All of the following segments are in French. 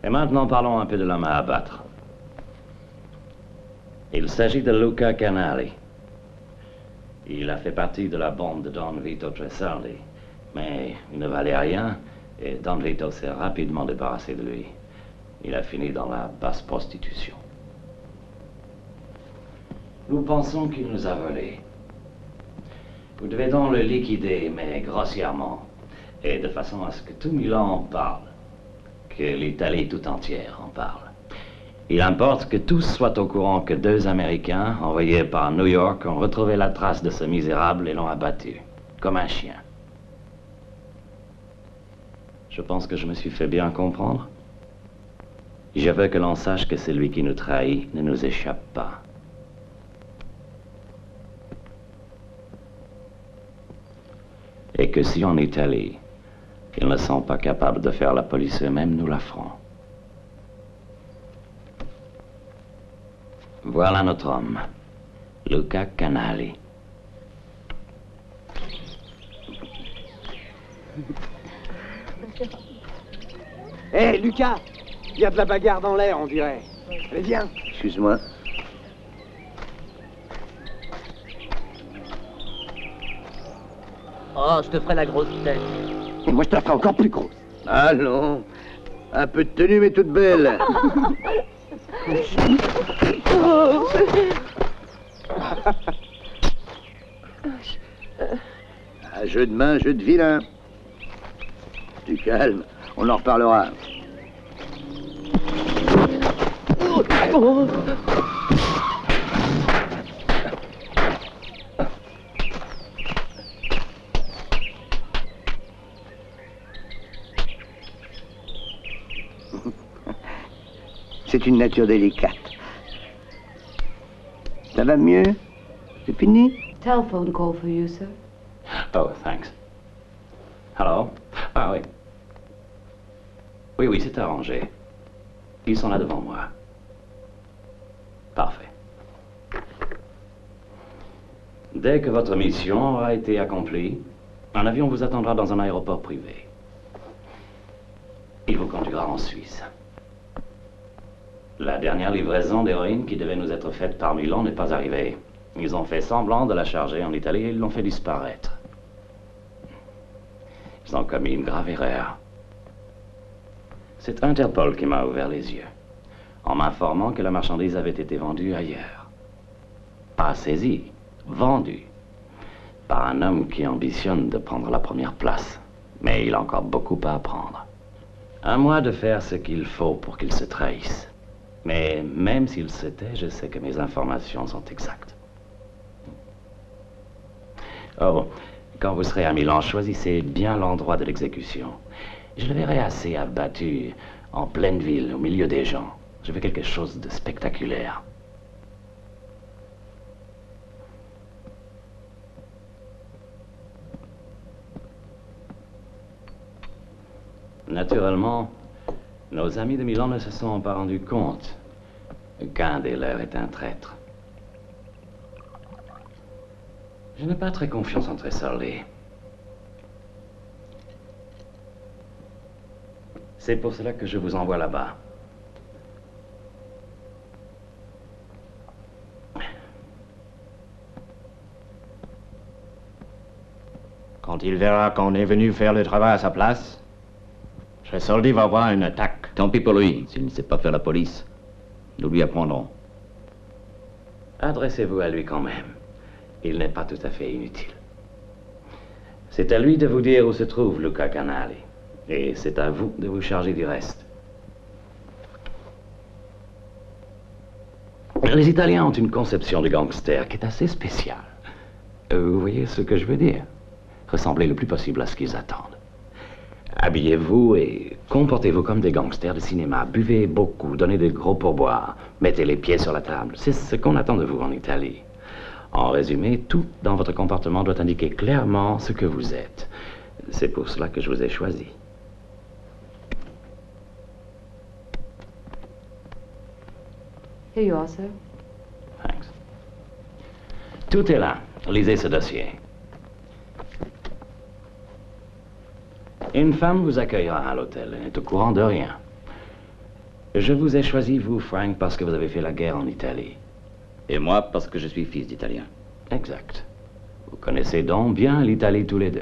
Et maintenant, parlons un peu de l'homme à abattre. Il s'agit de Luca Canali. Il a fait partie de la bande de Don Vito Tresaldi, mais il ne valait rien et Don Vito s'est rapidement débarrassé de lui. Il a fini dans la basse prostitution. Nous pensons qu'il nous a volés. Vous devez donc le liquider, mais grossièrement, et de façon à ce que tout Milan en parle, que l'Italie tout entière en parle. Il importe que tous soient au courant que 2 Américains, envoyés par New York, ont retrouvé la trace de ce misérable et l'ont abattu, comme un chien. Je pense que je me suis fait bien comprendre. Je veux que l'on sache que celui qui nous trahit ne nous échappe pas. Et que si en Italie, ils ne sont pas capables de faire la police eux-mêmes, nous la ferons. Voilà notre homme, Luca Canali. Hé, hey, Lucas, il y a de la bagarre dans l'air, on dirait. Allez, viens. Excuse-moi. Oh, je te ferai la grosse tête. Et moi, je te la ferai encore plus grosse. Allons. Un peu de tenue, mais toute belle. Un jeu de main, jeu de vilain. Du calme, on en reparlera. C'est une nature délicate. Ça va mieux? C'est fini? Telephone call for you, sir. Oh, thanks. Hello? Ah oui. Oui, c'est arrangé. Ils sont là devant moi. Parfait. Dès que votre mission aura été accomplie, un avion vous attendra dans un aéroport privé. Il vous conduira en Suisse. La dernière livraison d'héroïne qui devait nous être faite par Milan n'est pas arrivée. Ils ont fait semblant de la charger en Italie et ils l'ont fait disparaître. Ils ont commis une grave erreur. C'est Interpol qui m'a ouvert les yeux, en m'informant que la marchandise avait été vendue ailleurs. Pas saisie, vendue, par un homme qui ambitionne de prendre la première place. Mais il a encore beaucoup à apprendre. À moi de faire ce qu'il faut pour qu'il se trahisse. Mais même s'il se tait, je sais que mes informations sont exactes. Oh, quand vous serez à Milan, choisissez bien l'endroit de l'exécution. Je le verrai assez abattu, en pleine ville, au milieu des gens. Je veux quelque chose de spectaculaire. Naturellement, nos amis de Milan ne se sont pas rendus compte qu'un des leurs est un traître. Je n'ai pas très confiance en Tresaldi. C'est pour cela que je vous envoie là-bas. Quand il verra qu'on est venu faire le travail à sa place, Tresaldi va avoir une attaque. Tant pis pour lui, s'il ne sait pas faire la police. Nous lui apprendrons. Adressez-vous à lui quand même. Il n'est pas tout à fait inutile. C'est à lui de vous dire où se trouve Luca Canali. Et c'est à vous de vous charger du reste. Les Italiens ont une conception du gangster qui est assez spéciale. Vous voyez ce que je veux dire? Ressemblez le plus possible à ce qu'ils attendent. Habillez-vous et comportez-vous comme des gangsters de cinéma. Buvez beaucoup, donnez des gros pourboires, mettez les pieds sur la table. C'est ce qu'on attend de vous en Italie. En résumé, tout dans votre comportement doit indiquer clairement ce que vous êtes. C'est pour cela que je vous ai choisi. Here you are, sir. Tout est là. Lisez ce dossier. Une femme vous accueillera à l'hôtel. Elle n'est au courant de rien. Je vous ai choisi, vous, Frank, parce que vous avez fait la guerre en Italie. Et moi, parce que je suis fils d'Italien. Exact. Vous connaissez donc bien l'Italie tous les deux.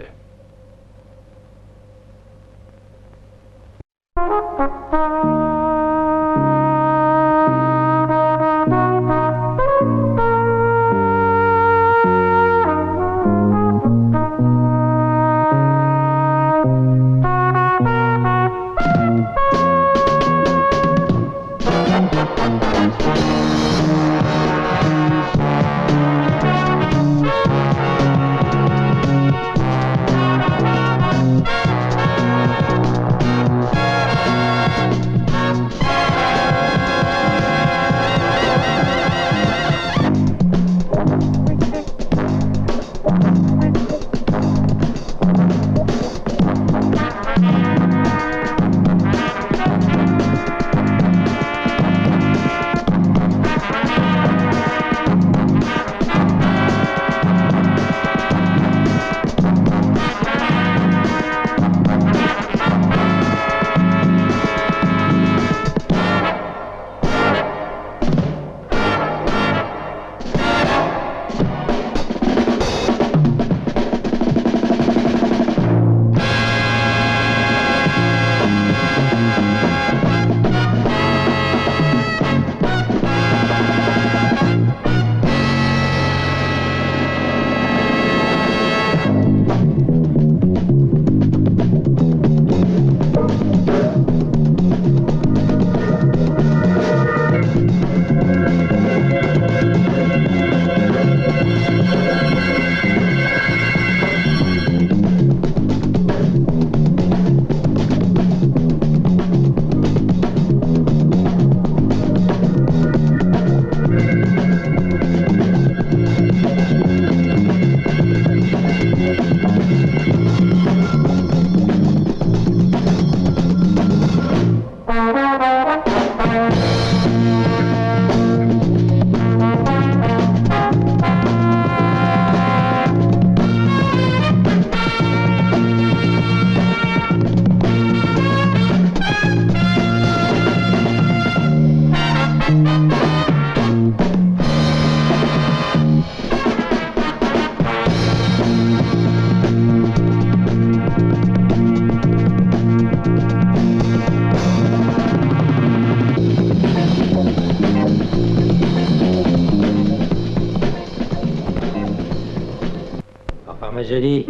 Jolie.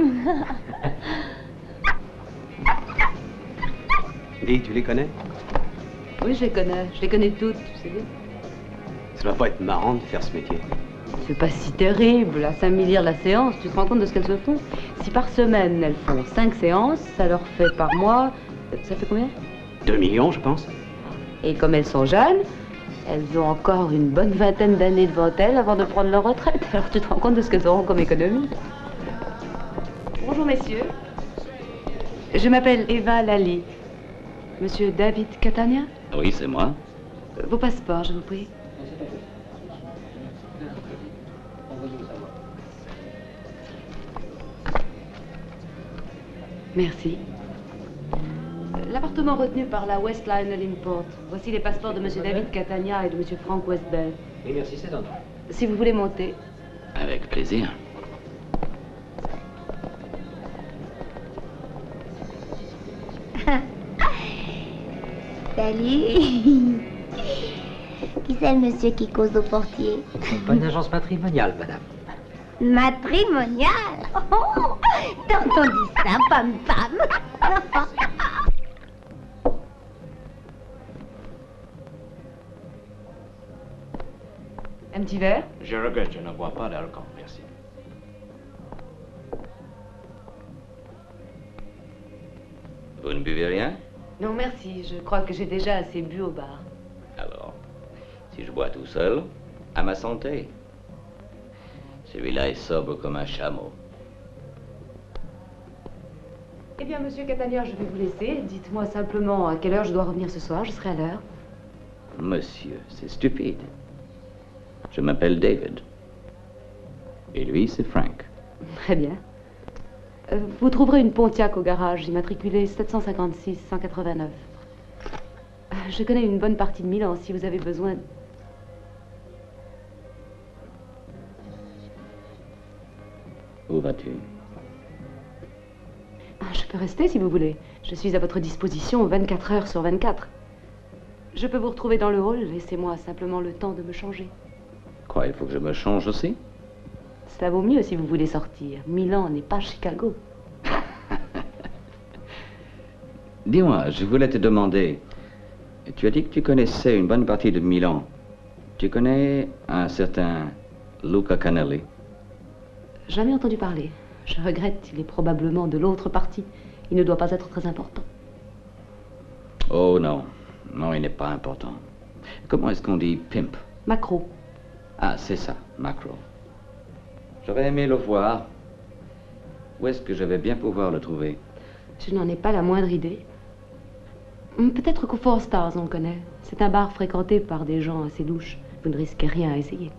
Dis, tu les connais? Oui, je les connais. Je les connais toutes, tu sais. Ça doit pas être marrant de faire ce métier. C'est pas si terrible. À 5 000 livres la séance, tu te rends compte de ce qu'elles se font? Si par semaine, elles font 5 séances, ça leur fait par mois... Ça fait combien? 2 millions, je pense. Et comme elles sont jeunes, elles ont encore une bonne vingtaine d'années devant elles avant de prendre leur retraite. Alors tu te rends compte de ce qu'elles auront comme économie. Bonjour, messieurs. Je m'appelle Eva Lally. Monsieur David Catania? Oui, c'est moi. Vos passeports, je vous prie. Merci. L'appartement retenu par la West Lionel Import. Voici les passeports de monsieur David Catania et de monsieur Frank Westbell. Oui, merci, c'est un. Si vous voulez monter. Avec plaisir. Salut. Qui c'est le monsieur qui cause au portier? C'est pas une agence matrimoniale, madame. Matrimonial? Oh, t'as entendu ça, femme? Un petit verre? Je regrette, je ne bois pas d'alcool, merci. Vous ne buvez rien? Non, merci. Je crois que j'ai déjà assez bu au bar. Alors, si je bois tout seul, à ma santé. Celui-là est sobre comme un chameau. Eh bien, monsieur Catania, je vais vous laisser. Dites-moi simplement à quelle heure je dois revenir ce soir. Je serai à l'heure. Monsieur, c'est stupide. Je m'appelle David. Et lui, c'est Frank. Très bien. Vous trouverez une Pontiac au garage, immatriculée 756 189. Je connais une bonne partie de Milan si vous avez besoin. Où vas-tu? Je peux rester si vous voulez. Je suis à votre disposition 24 heures sur 24. Je peux vous retrouver dans le hall. Laissez-moi simplement le temps de me changer. Quoi, il faut que je me change aussi? Cela vaut mieux si vous voulez sortir. Milan n'est pas Chicago. Dis-moi, je voulais te demander, tu as dit que tu connaissais une bonne partie de Milan. Tu connais un certain Luca Canelli? Jamais entendu parler. Je regrette, il est probablement de l'autre partie. Il ne doit pas être très important. Oh non, non, il n'est pas important. Comment est-ce qu'on dit pimp? Macro. Ah, c'est ça, macro. J'aurais aimé le voir. Où est-ce que je vais bien pouvoir le trouver? Je n'en ai pas la moindre idée. Peut-être qu'au Four Stars, on le connaît. C'est un bar fréquenté par des gens assez louches. Vous ne risquez rien à essayer.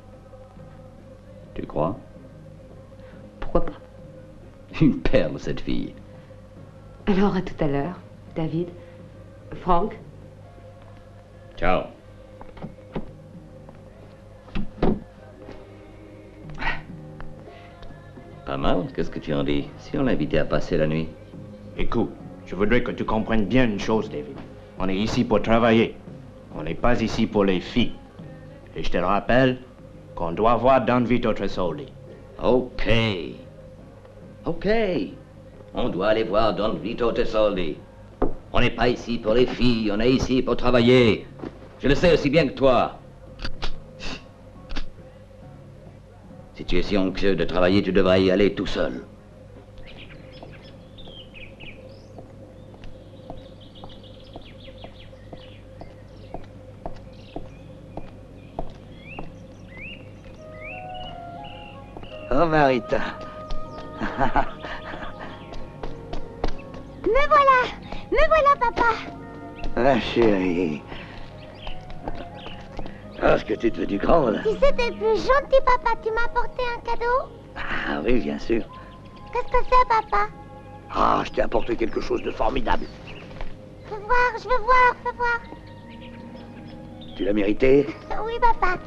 Tu crois? Pourquoi pas? Une perle, cette fille. Alors, à tout à l'heure, David. Frank. Ciao. Pas mal, qu'est-ce que tu en dis? Si on l'invitait à passer la nuit. Écoute, je voudrais que tu comprennes bien une chose, David. On est ici pour travailler. On n'est pas ici pour les filles. Et je te rappelle qu'on doit voir Don Vito Tresoldi. Ok. Ok. On doit aller voir Don Vito Tresoldi. On n'est pas ici pour les filles, on est ici pour travailler. Je le sais aussi bien que toi. Si tu es si anxieux de travailler, tu devrais y aller tout seul. Oh, Marita. Me voilà, papa. Ah, chérie. Ah, est-ce que tu es devenue grande? Si c'était le plus gentil, papa, tu m'as apporté un cadeau? Ah oui, bien sûr. Qu'est-ce que c'est, papa? Ah, je t'ai apporté quelque chose de formidable. Fais voir, je veux voir, fais voir. Tu l'as mérité? Oui, papa.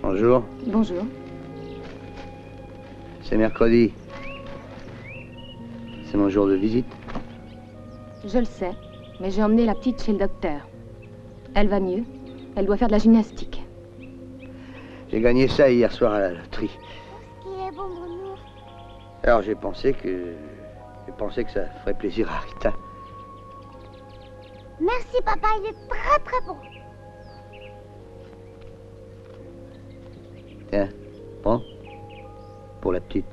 Bonjour. Bonjour. C'est mercredi. C'est mon jour de visite. Je le sais, mais j'ai emmené la petite chez le docteur. Elle va mieux. Elle doit faire de la gymnastique. J'ai gagné ça hier soir à la loterie. Qui est bon, Bruno? Alors j'ai pensé que ça ferait plaisir à Rita. Merci, papa, il est très, très bon. Tiens, prends. Pour la petite.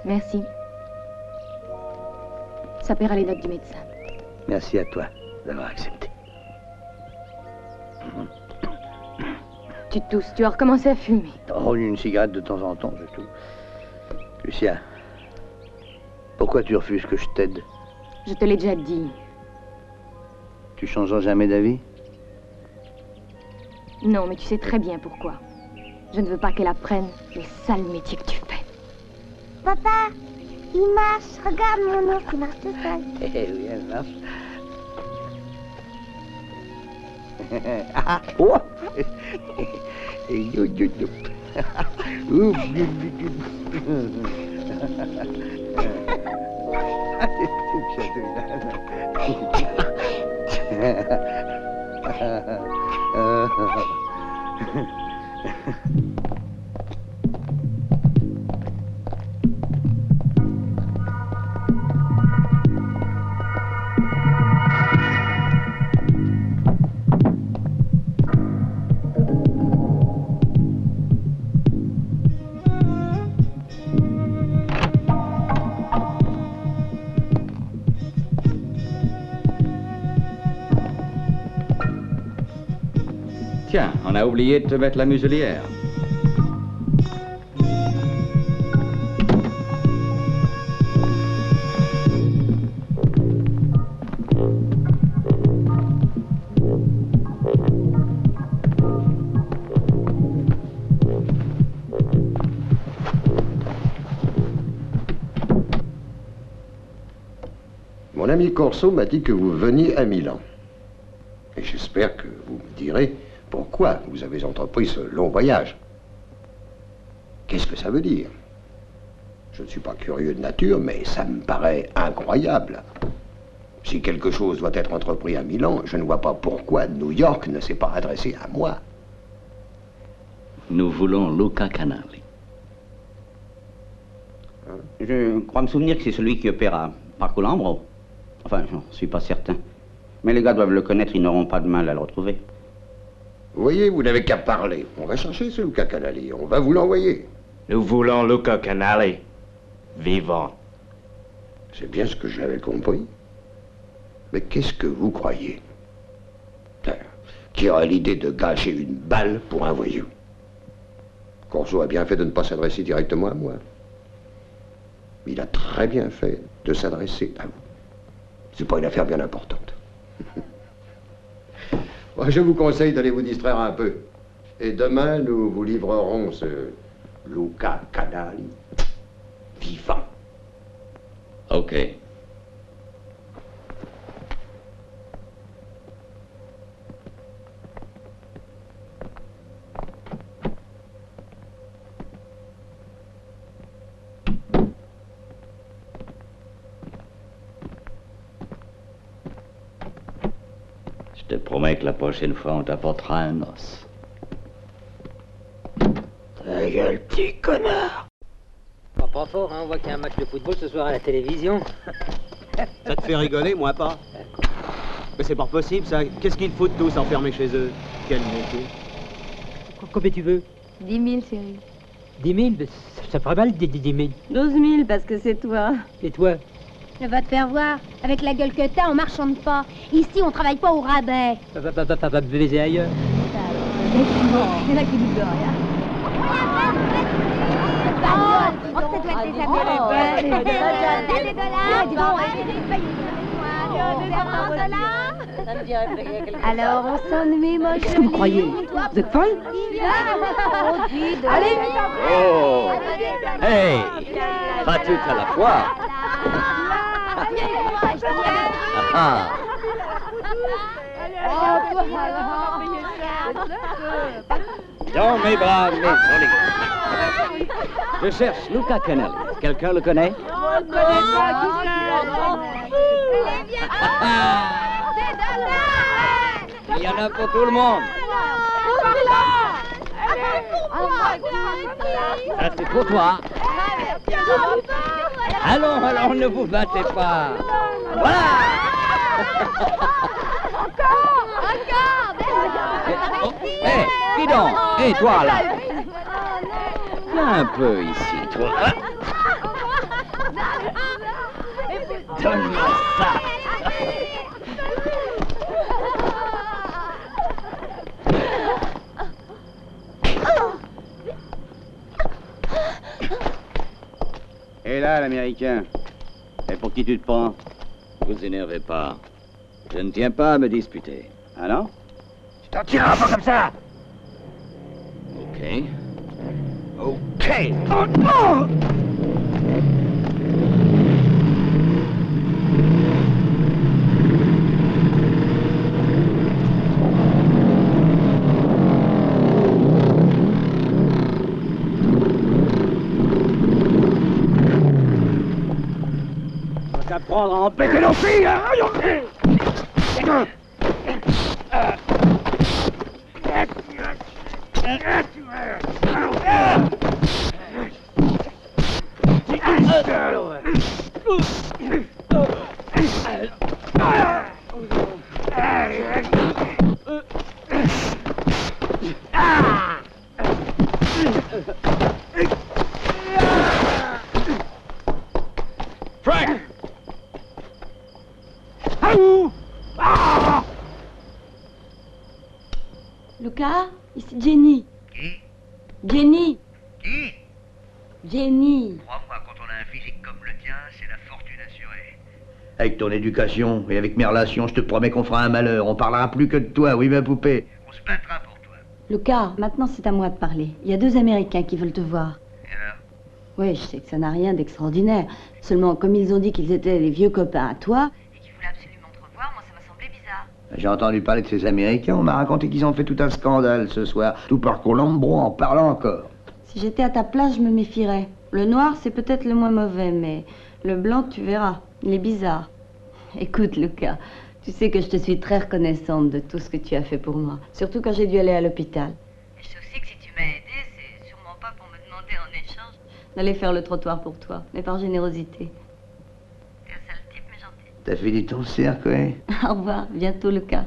Merci. Ça paiera les notes du médecin. Merci à toi d'avoir accepté. Tu tousses, tu as recommencé à fumer. Oh, une cigarette de temps en temps, c'est tout. Lucia, pourquoi tu refuses que je t'aide? Je te l'ai déjà dit. Tu changeras jamais d'avis? Non, mais tu sais très bien pourquoi. Je ne veux pas qu'elle apprenne le sale métier que tu fais. Papa, il marche. Regarde mon ours, il marche tout seul. Eh oui, elle marche. Ah, oh. You, you, you. Ouf, you, you, Tiens, on a oublié de te mettre la muselière. ami Corso m'a dit que vous veniez à Milan. Et j'espère que vous me direz pourquoi vous avez entrepris ce long voyage. Qu'est-ce que ça veut dire? Je ne suis pas curieux de nature, mais ça me paraît incroyable. Si quelque chose doit être entrepris à Milan, je ne vois pas pourquoi New York ne s'est pas adressé à moi. Nous voulons Luca Canali. Je crois me souvenir que c'est celui qui opère à Parco Lambro. Enfin, je n'en suis pas certain. Mais les gars doivent le connaître, ils n'auront pas de mal à le retrouver. Vous voyez, vous n'avez qu'à parler. On va chercher ce Luca Canali, on va vous l'envoyer. Nous voulons Luca Canali vivant. C'est bien ce que j'avais compris. Mais qu'est-ce que vous croyez? Qui aura l'idée de gâcher une balle pour un voyou? Corso a bien fait de ne pas s'adresser directement à moi. Il a très bien fait de s'adresser à vous. C'est pas une affaire bien importante. Bon, je vous conseille d'aller vous distraire un peu. Et demain, nous vous livrerons ce Luca Canali vivant. Ok. Je te promets que la prochaine fois, on t'apportera un os. Ta gueule, petit connard! Pas fort, hein, on voit qu'il y a un match de football ce soir à la télévision. Ça te fait rigoler, moi pas. Mais c'est pas possible, ça. Qu'est-ce qu'ils foutent tous enfermés chez eux? Quel métier? Combien tu veux? 10 000, chérie. 10 000? Ça ferait mal, 10 000. 12 000, parce que c'est toi. Et toi? Va te faire voir. Avec la gueule que t'as, on marchande pas. Ici, on travaille pas au rabais. Va me baiser ailleurs. C'est là qui dit rien. Oh, ça doit être des amis. T'as des dollars. Alors, on s'ennuie, mon Qu'est-ce que vous croyez? Vous êtes folle? Allez. Oh! Hey! Pas tout à la fois. Ah! Dans mes bras, mes jolis. Je cherche Luca Canali. Quelqu'un le connaît? Il y en a pour tout le monde. Ça, c'est pour toi. Allons, ne vous battez pas. Voilà. Hé, dis donc. Hé, toi, là. Viens un peu ici, toi. Donne-moi ça. Et là, l'Américain, et pour qui tu te prends? Vous énervez pas. Je ne tiens pas à me disputer. Ah non? Tu t'en tireras pas comme ça! Ok. Ok! Oh, non! Prendre à empêcher nos filles, hein? Frank! Luca, ici Jenny. Jenny. Jenny. Crois-moi, quand on a un physique comme le tien, c'est la fortune assurée. Avec ton éducation et avec mes relations, je te promets qu'on fera un malheur. On parlera plus que de toi, oui, ma poupée. On se battra pour toi. Luca, maintenant c'est à moi de parler. Il y a 2 Américains qui veulent te voir. Et alors? Oui, je sais que ça n'a rien d'extraordinaire. Seulement, comme ils ont dit qu'ils étaient les vieux copains à toi... Et qu'il J'ai entendu parler de ces Américains, on m'a raconté qu'ils ont fait tout un scandale ce soir. Tout par Colombo en parlant encore. Si j'étais à ta place, je me méfierais. Le noir, c'est peut-être le moins mauvais, mais le blanc, tu verras, il est bizarre. Écoute, Lucas, tu sais que je te suis très reconnaissante de tout ce que tu as fait pour moi, surtout quand j'ai dû aller à l'hôpital. Je sais aussi que si tu m'as aidé, c'est sûrement pas pour me demander en échange. D'aller faire le trottoir pour toi, mais par générosité. T'es un sale type, mais gentil. T'as fini ton cercle, ouais? Au revoir, bientôt, Lucas.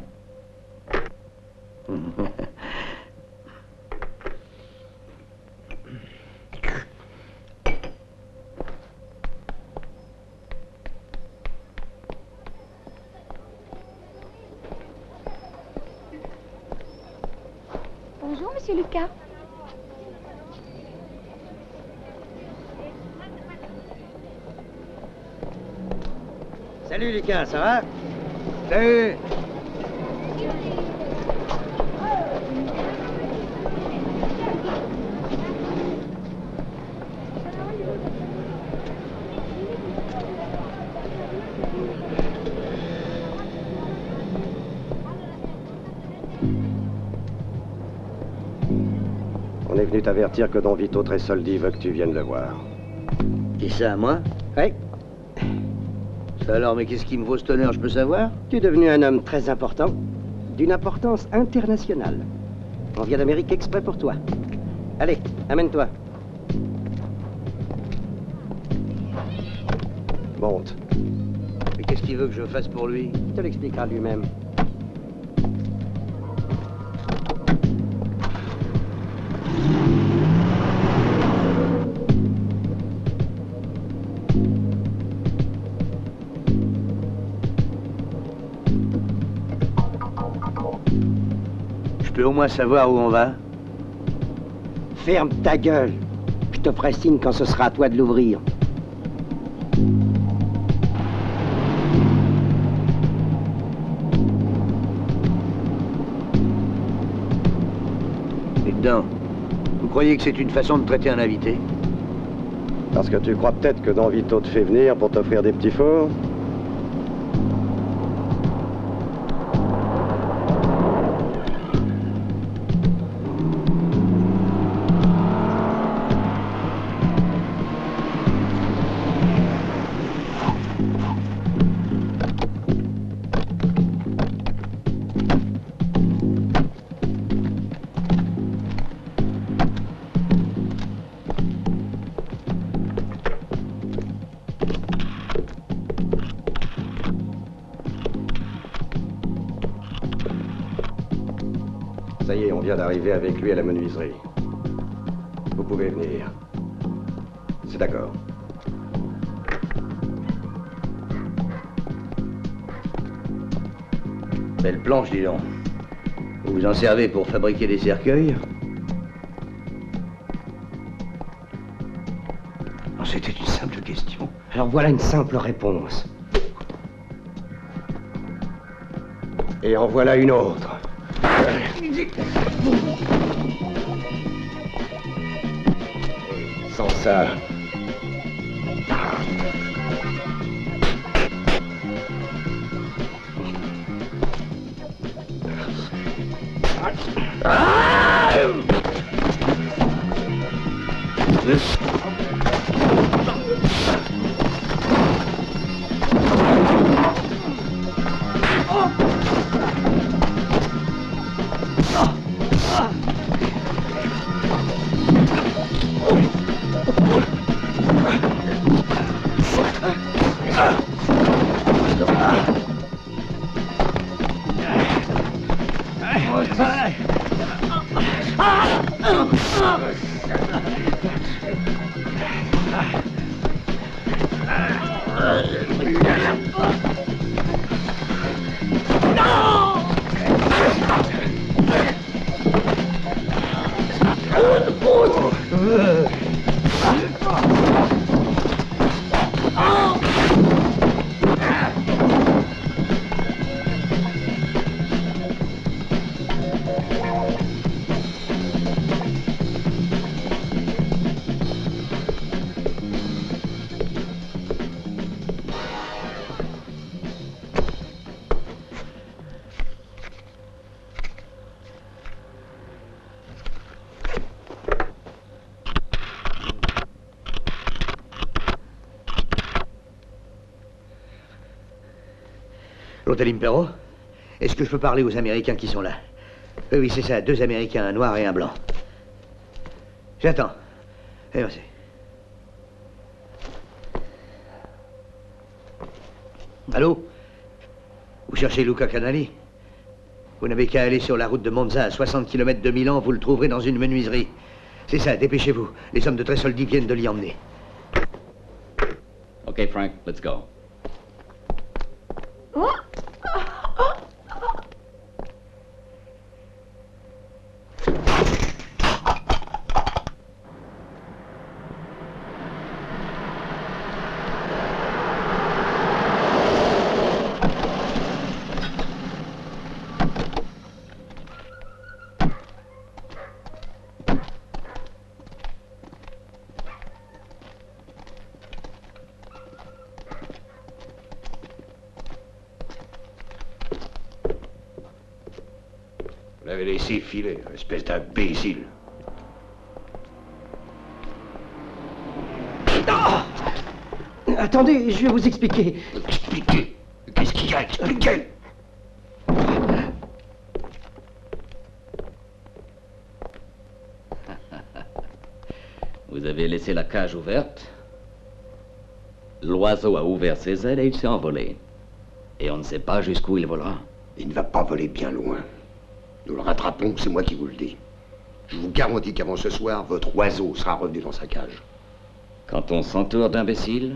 Bonjour, monsieur Lucas. Salut Lucas, ça va? Salut! On est venu t'avertir que Don Vito Tresoldi veut que tu viennes le voir. Dis ça à moi? Oui. Ça alors, mais qu'est-ce qui me vaut ce honneur, je peux savoir? Tu es devenu un homme très important, d'une importance internationale. On vient d'Amérique exprès pour toi. Allez, amène-toi. Monte. Mais qu'est-ce qu'il veut que je fasse pour lui? Il te l'expliquera lui-même. Je peux au moins savoir où on va? Ferme ta gueule. Je te ferai signe quand ce sera à toi de l'ouvrir. Et dedans, vous croyez que c'est une façon de traiter un invité? Parce que tu crois peut-être que Don Vito te fait venir pour t'offrir des petits fours? Ça y est, on vient d'arriver avec lui à la menuiserie. Vous pouvez venir. C'est d'accord. Belle planche, dis donc. Vous vous en servez pour fabriquer des cercueils? Non, c'était une simple question. Alors voilà une simple réponse. Et en voilà une autre. Sans ça... L'hôtel Impero? Est-ce que je peux parler aux Américains qui sont là? Oui, c'est ça, 2 Américains, un noir et un blanc. J'attends. Eh, merci. Allô? Vous cherchez Luca Canali? Vous n'avez qu'à aller sur la route de Monza, à 60 km de Milan, vous le trouverez dans une menuiserie. C'est ça, dépêchez-vous. Les hommes de Tresoldi viennent de l'y emmener. OK, Frank, let's go. Vous l'avez laissé filer, espèce d'imbécile. Ah! Attendez, je vais vous expliquer. Expliquer? Qu'est-ce qu'il y a à expliquer? Vous avez laissé la cage ouverte. L'oiseau a ouvert ses ailes et il s'est envolé. Et on ne sait pas jusqu'où il volera. Il ne va pas voler bien loin. Nous le rattrapons, c'est moi qui vous le dis. Je vous garantis qu'avant ce soir, votre oiseau sera revenu dans sa cage. Quand on s'entoure d'imbéciles,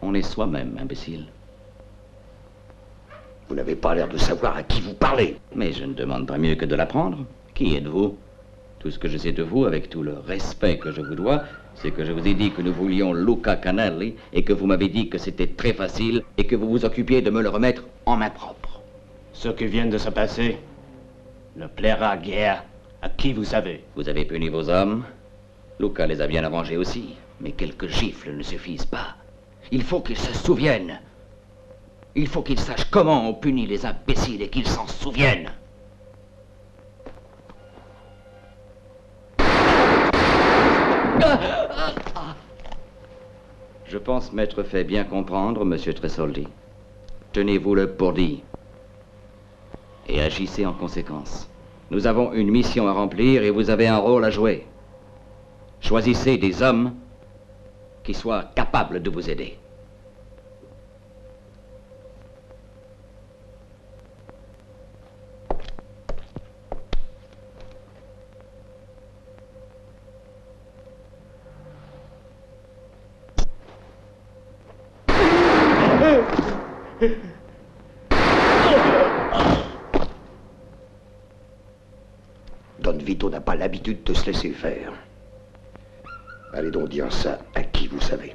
on est soi-même imbécile. Vous n'avez pas l'air de savoir à qui vous parlez. Mais je ne demande pas mieux que de l'apprendre. Qui êtes-vous? Tout ce que je sais de vous, avec tout le respect que je vous dois, c'est que je vous ai dit que nous voulions Luca Canali et que vous m'avez dit que c'était très facile et que vous vous occupiez de me le remettre en main propre. Ce qui vient de se passer ne plaira guère à qui vous savez. Vous avez puni vos hommes. Luca les a bien arrangés aussi. Mais quelques gifles ne suffisent pas. Il faut qu'ils se souviennent. Il faut qu'ils sachent comment on punit les imbéciles et qu'ils s'en souviennent. Je pense m'être fait bien comprendre, Monsieur Tresoldi. Tenez-vous-le pour dit. Et agissez en conséquence. Nous avons une mission à remplir et vous avez un rôle à jouer. Choisissez des hommes qui soient capables de vous aider. Don Vito n'a pas l'habitude de se laisser faire. Allez donc dire ça à qui vous savez.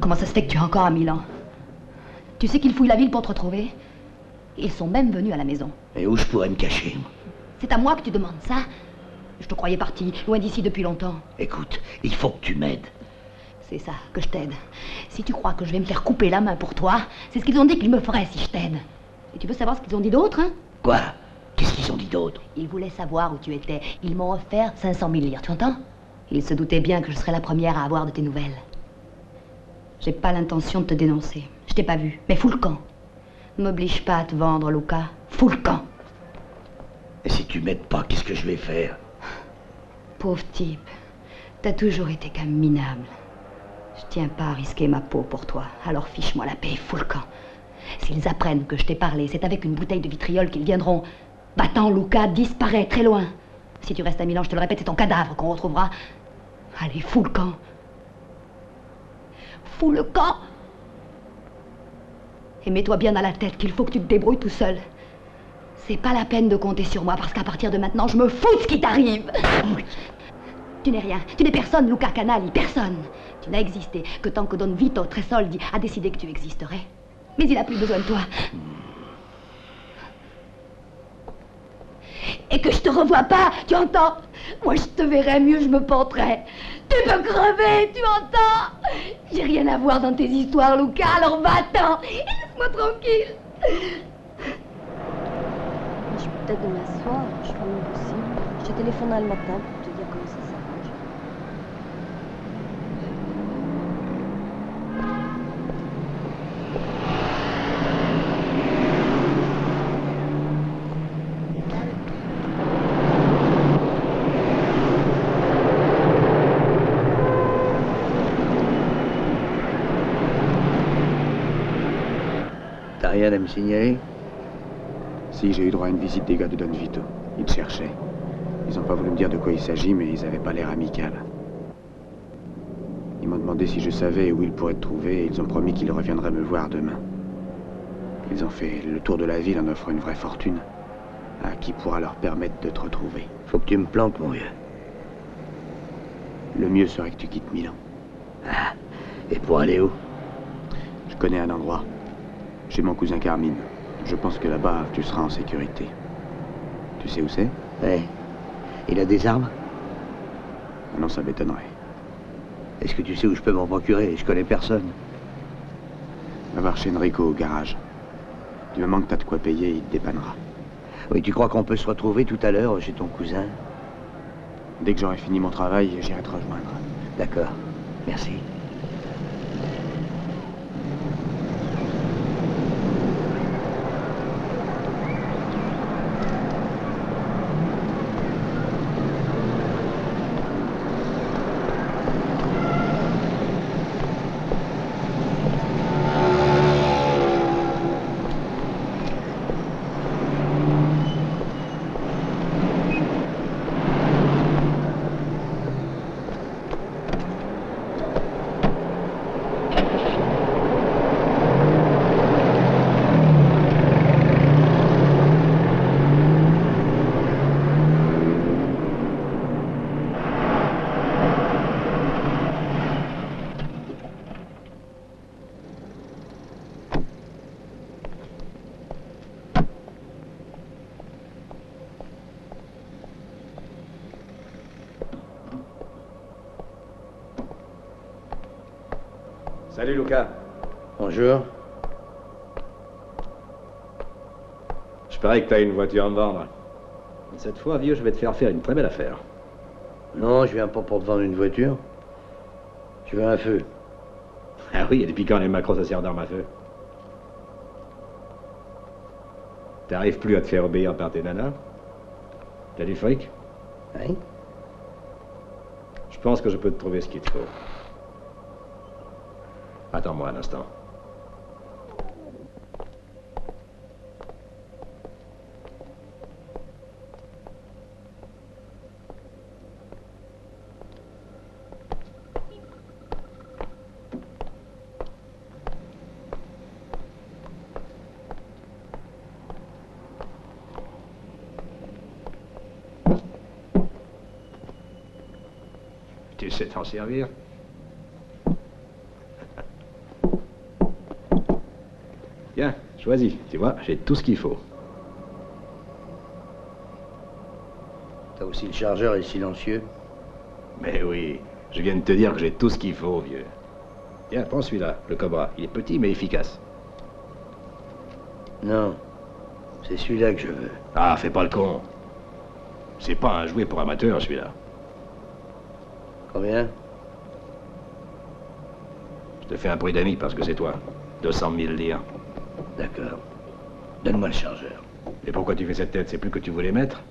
Comment ça se fait que tu es encore à Milan? Tu sais qu'ils fouillent la ville pour te retrouver? Ils sont même venus à la maison. Et où je pourrais me cacher? C'est à moi que tu demandes ça? Je te croyais parti, loin d'ici depuis longtemps. Écoute, il faut que tu m'aides. C'est ça, que je t'aide. Si tu crois que je vais me faire couper la main pour toi, c'est ce qu'ils ont dit qu'ils me feraient si je t'aide. Et tu veux savoir ce qu'ils ont dit d'autre, hein? Quoi? Qu'est-ce qu'ils ont dit d'autre? Ils voulaient savoir où tu étais. Ils m'ont offert 500 000 lire, tu entends? Ils se doutaient bien que je serais la première à avoir de tes nouvelles. J'ai pas l'intention de te dénoncer. Je t'ai pas vu, mais fous le camp. Ne m'oblige pas à te vendre, Luca. Fous le camp. Et si tu m'aides pas, qu'est-ce que je vais faire? Pauvre type. T'as toujours été qu'un minable. Je tiens pas à risquer ma peau pour toi. Alors fiche-moi la paix, fous le camp. S'ils apprennent que je t'ai parlé, c'est avec une bouteille de vitriol qu'ils viendront. Va-t'en, Luca, disparaît très loin. Si tu restes à Milan, je te le répète, c'est ton cadavre qu'on retrouvera. Allez, fous le camp. Fous le camp. Et mets-toi bien à la tête qu'il faut que tu te débrouilles tout seul. C'est pas la peine de compter sur moi, parce qu'à partir de maintenant, je me fous de ce qui t'arrive. Tu n'es rien, tu n'es personne, Luca Canali, personne. Tu n'as existé que tant que Don Vito Tresoldi a décidé que tu existerais. Mais il n'a plus besoin de toi. Et que je te revois pas, tu entends? Moi, je te verrais mieux, je me penterais. Tu peux crever, tu entends? J'ai rien à voir dans tes histoires, Luca, alors va-t'en. Et laisse-moi tranquille. Je peux peut-être demain soir, je ferai mon possible. Je te téléphonerai le matin pour te dire comment ça s'arrange. T'as rien à me signaler? Si, j'ai eu droit à une visite des gars de Don Vito. Ils te cherchaient. Ils n'ont pas voulu me dire de quoi il s'agit, mais ils n'avaient pas l'air amical. Ils m'ont demandé si je savais où ils pourraient te trouver, et ils ont promis qu'ils reviendraient me voir demain. Ils ont fait le tour de la ville en offrant une vraie fortune à qui pourra leur permettre de te retrouver. Faut que tu me plantes, mon vieux. Le mieux serait que tu quittes Milan. Ah, et pour aller où? Je connais un endroit. Chez mon cousin Carmine. Je pense que là-bas, tu seras en sécurité. Tu sais où c'est? Ouais. Il a des armes? Non, ça m'étonnerait. Est-ce que tu sais où je peux m'en procurer? Je connais personne. Va voir chez Enrico au garage. Du moment que t'as de quoi payer, il te dépannera. Oui, tu crois qu'on peut se retrouver tout à l'heure chez ton cousin? Dès que j'aurai fini mon travail, j'irai te rejoindre. D'accord. Merci. Salut, Luca. Bonjour. Je parie que t'as une voiture à me vendre. Cette fois, vieux, je vais te faire une très belle affaire. Non, je viens pas pour te vendre une voiture. Je veux un feu. Ah oui, et depuis quand les macros ça sert d'arme à feu? T'arrives plus à te faire obéir par tes nanas? T'as du fric? Oui. Je pense que je peux te trouver ce qu'il te faut. Attends-moi un instant. Tu sais t'en servir? Tiens, choisis. Tu vois, j'ai tout ce qu'il faut. T'as aussi le chargeur et silencieux? Mais oui, je viens de te dire que j'ai tout ce qu'il faut, vieux. Tiens, prends celui-là, le Cobra. Il est petit mais efficace. Non, c'est celui-là que je veux. Ah, fais pas le con. C'est pas un jouet pour amateur, celui-là. Combien? Je te fais un prix d'ami parce que c'est toi. 200 000 lire. D'accord. Donne-moi le chargeur. Et pourquoi tu fais cette tête? C'est plus que tu voulais mettre?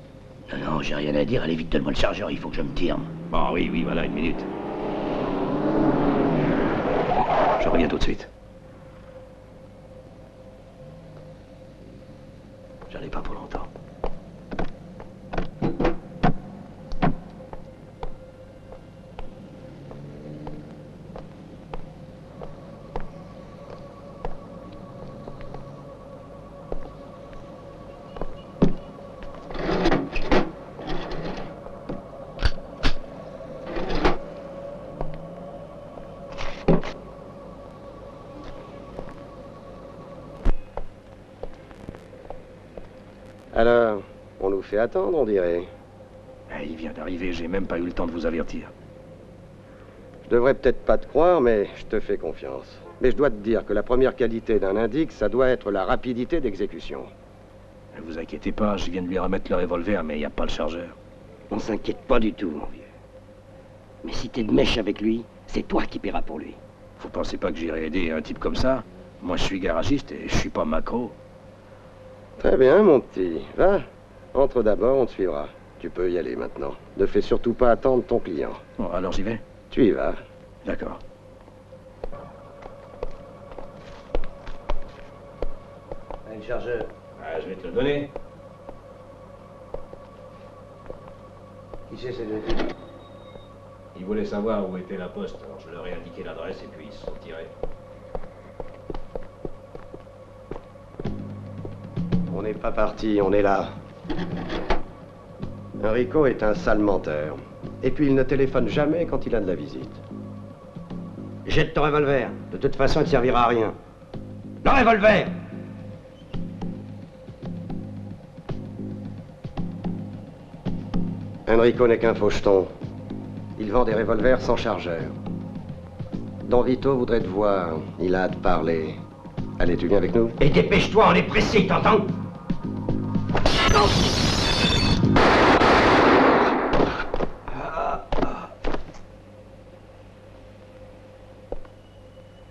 Non, non, j'ai rien à dire. Allez vite, donne-moi le chargeur. Il faut que je me tire. Bon, oui, voilà, une minute. Je reviens tout de suite. J'en ai pas pour longtemps. Alors, on nous fait attendre, on dirait. Il vient d'arriver, j'ai même pas eu le temps de vous avertir. Je devrais peut-être pas te croire, mais je te fais confiance. Mais je dois te dire que la première qualité d'un indique, ça doit être la rapidité d'exécution. Ne vous inquiétez pas, je viens de lui remettre le revolver, mais il n'y a pas le chargeur. On s'inquiète pas du tout, mon vieux. Mais si t'es de mèche avec lui, c'est toi qui paieras pour lui. Vous pensez pas que j'irai aider un type comme ça? Moi, je suis garagiste et je suis pas macro. Très bien, mon petit. Va, entre d'abord, on te suivra. Tu peux y aller maintenant. Ne fais surtout pas attendre ton client. Bon, alors j'y vais? Tu y vas. D'accord. Un chargeur. Ah, je vais te le donner. Qui c'est ces deux types? Ils voulaient savoir où était la poste, alors je leur ai indiqué l'adresse et puis ils se sont tirés. On n'est pas parti, on est là. Enrico est un sale menteur. Et puis il ne téléphone jamais quand il a de la visite. Jette ton revolver. De toute façon, il ne servira à rien. Le revolver! Enrico n'est qu'un faucheton. Il vend des revolvers sans chargeur. Don Vito voudrait te voir. Il a à te parler. Allez, tu viens avec nous? Et dépêche-toi, on est pressé, t'entends?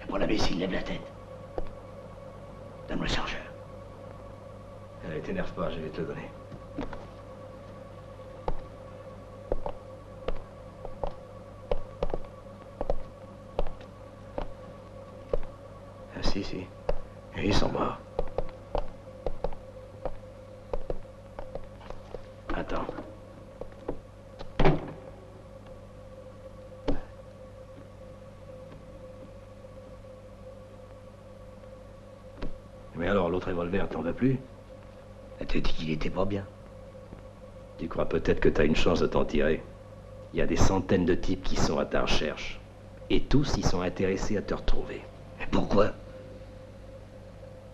Bon, l'imbécile, lève la tête. Donne-moi le chargeur. Allez, t'énerve pas, je vais te le donner. Ah, si. Et ils sont morts. Attends. Mais alors, l'autre revolver, t'en veux plus? Elle t'a dit qu'il était pas bien. Tu crois peut-être que t'as une chance de t'en tirer. Il y a des centaines de types qui sont à ta recherche. Et tous, ils sont intéressés à te retrouver. Et pourquoi?